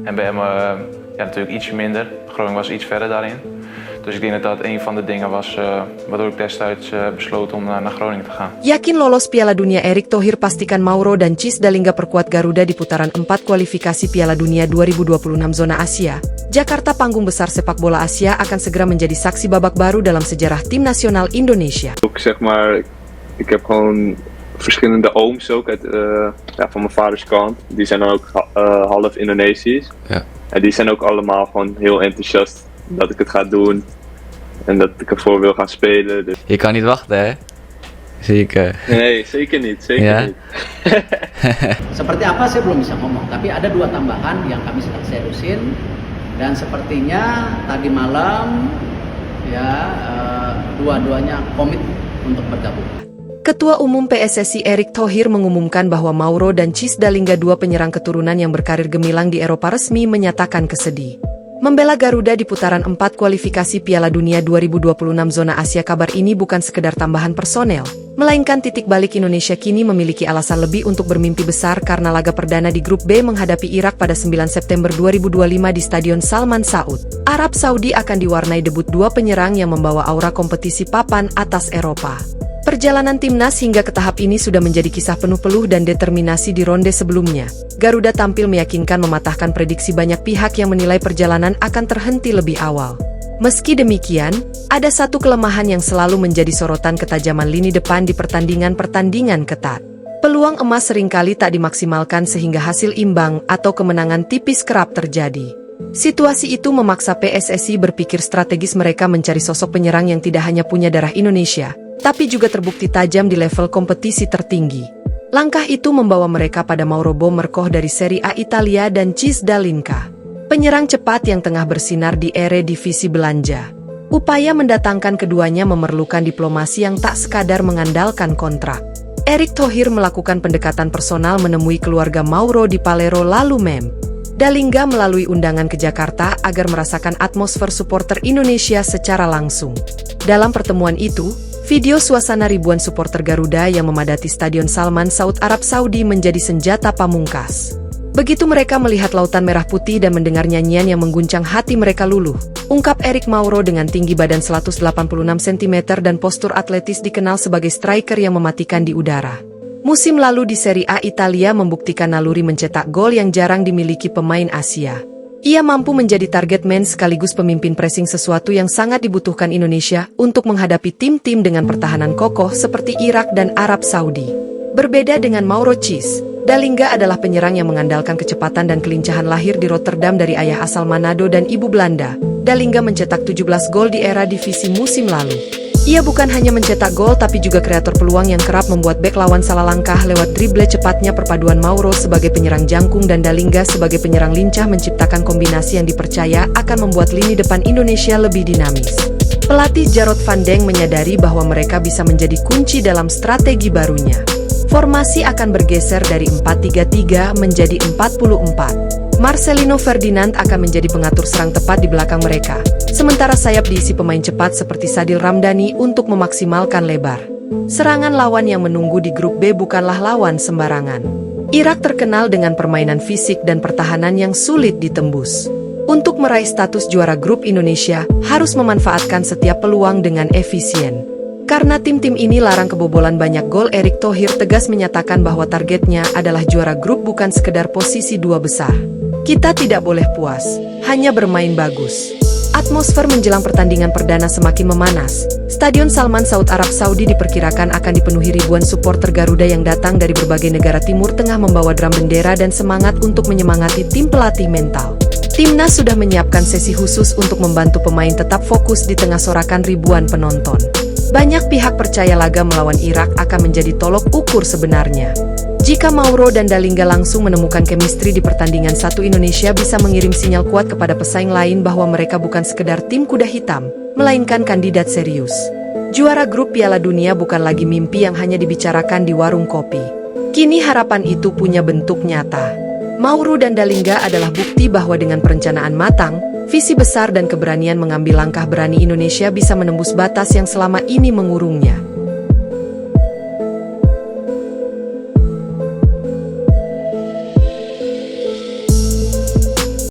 En bij Emmen ja, natuurlijk ietsje minder. Groningen was iets verder daarin. Dus ik denk dat dat een van de dingen was waardoor ik destijds besloot om naar Groningen te gaan. Yakin lolos Piala Dunia, Erick Thohir pastikan Mauro dan Cis Dalingga perkuat Garuda di putaran 4 kualifikasi Piala Dunia 2026 zona Asia. Jakarta, panggung besar sepak bola Asia, akan segera menjadi saksi babak baru dalam sejarah tim nasional Indonesia. Ook zeg maar, ik heb gewoon verschillende ooms ook uit, van mijn vaders kant. Die zijn dan ook half Indonesisch. Ja. En die zijn ook allemaal gewoon heel enthousiast dat ik het ga doen. En dat ik ervoor wil gaan spelen. Dus. Je kan niet wachten, hè? Zie ik. Nee, zeker niet. Zeker Ja? niet. Seperti apa saya belum bisa ngomong, tapi ada 2 tambahan yang kami sedang seriusin. Dan sepertinya tadi malam ya dua-duanya komit untuk bergabung. Ketua Umum PSSI Erick Thohir mengumumkan bahwa Mauro dan Cis Dalingga, 2 penyerang keturunan yang berkarir gemilang di Eropa, resmi menyatakan kesedih membela Garuda di putaran 4 kualifikasi Piala Dunia 2026 zona Asia. Kabar ini bukan sekedar tambahan personel, melainkan titik balik. Indonesia kini memiliki alasan lebih untuk bermimpi besar karena laga perdana di grup B menghadapi Irak pada 9 September 2025 di Stadion Salman Saud, Arab Saudi akan diwarnai debut 2 penyerang yang membawa aura kompetisi papan atas Eropa. Perjalanan timnas hingga ke tahap ini sudah menjadi kisah penuh peluh dan determinasi. Di ronde sebelumnya, Garuda tampil meyakinkan, mematahkan prediksi banyak pihak yang menilai perjalanan akan terhenti lebih awal. Meski demikian, ada satu kelemahan yang selalu menjadi sorotan: ketajaman lini depan di pertandingan-pertandingan ketat. Peluang emas seringkali tak dimaksimalkan sehingga hasil imbang atau kemenangan tipis kerap terjadi. Situasi itu memaksa PSSI berpikir strategis. Mereka mencari sosok penyerang yang tidak hanya punya darah Indonesia, tapi juga terbukti tajam di level kompetisi tertinggi. Langkah itu membawa mereka pada Mauro Bomerkoh dari Serie A Italia dan Cis Dalingga, penyerang cepat yang tengah bersinar di Eredivisie Belanda. Upaya mendatangkan keduanya memerlukan diplomasi yang tak sekadar mengandalkan kontrak. Erick Thohir melakukan pendekatan personal, menemui keluarga Mauro di Palero, lalu Dalingga melalui undangan ke Jakarta agar merasakan atmosfer supporter Indonesia secara langsung. Dalam pertemuan itu, video suasana ribuan supporter Garuda yang memadati Stadion Salman Saud, Arab Saudi menjadi senjata pamungkas. Begitu mereka melihat lautan merah putih dan mendengar nyanyian yang mengguncang hati, mereka luluh, ungkap Erick. Mauro dengan tinggi badan 186 cm dan postur atletis dikenal sebagai striker yang mematikan di udara. Musim lalu di Serie A Italia membuktikan naluri mencetak gol yang jarang dimiliki pemain Asia. Ia mampu menjadi target man sekaligus pemimpin pressing, sesuatu yang sangat dibutuhkan Indonesia untuk menghadapi tim-tim dengan pertahanan kokoh seperti Irak dan Arab Saudi. Berbeda dengan Mauro, Cis Dalingga adalah penyerang yang mengandalkan kecepatan dan kelincahan. Lahir di Rotterdam dari ayah asal Manado dan ibu Belanda, Dalingga mencetak 17 gol di era divisi musim lalu. Ia bukan hanya mencetak gol tapi juga kreator peluang yang kerap membuat bek lawan salah langkah lewat dribble cepatnya. Perpaduan Mauro sebagai penyerang jangkung dan Dalingga sebagai penyerang lincah menciptakan kombinasi yang dipercaya akan membuat lini depan Indonesia lebih dinamis. Pelatih Jarod van Dijk menyadari bahwa mereka bisa menjadi kunci dalam strategi barunya. Formasi akan bergeser dari 4-3-3 menjadi 4-4. Marcelino Ferdinand akan menjadi pengatur serang tepat di belakang mereka, sementara sayap diisi pemain cepat seperti Sadil Ramdhani untuk memaksimalkan lebar. Serangan lawan yang menunggu di grup B bukanlah lawan sembarangan. Irak terkenal dengan permainan fisik dan pertahanan yang sulit ditembus. Untuk meraih status juara grup, Indonesia harus memanfaatkan setiap peluang dengan efisien. Karena tim-tim ini larang kebobolan banyak gol, Erick Thohir tegas menyatakan bahwa targetnya adalah juara grup, bukan sekedar posisi 2 besar. Kita tidak boleh puas hanya bermain bagus. Atmosfer menjelang pertandingan perdana semakin memanas. Stadion Salman Saud, Arab Saudi diperkirakan akan dipenuhi ribuan supporter Garuda yang datang dari berbagai negara Timur Tengah membawa drum, bendera, dan semangat untuk menyemangati tim. Pelatih mental timnas sudah menyiapkan sesi khusus untuk membantu pemain tetap fokus di tengah sorakan ribuan penonton. Banyak pihak percaya laga melawan Irak akan menjadi tolok ukur sebenarnya. Jika Mauro dan Dalingga langsung menemukan chemistry di pertandingan satu, Indonesia bisa mengirim sinyal kuat kepada pesaing lain bahwa mereka bukan sekedar tim kuda hitam, melainkan kandidat serius. Juara grup Piala Dunia bukan lagi mimpi yang hanya dibicarakan di warung kopi. Kini harapan itu punya bentuk nyata. Mauro dan Dalingga adalah bukti bahwa dengan perencanaan matang, visi besar, dan keberanian mengambil langkah berani, Indonesia bisa menembus batas yang selama ini mengurungnya.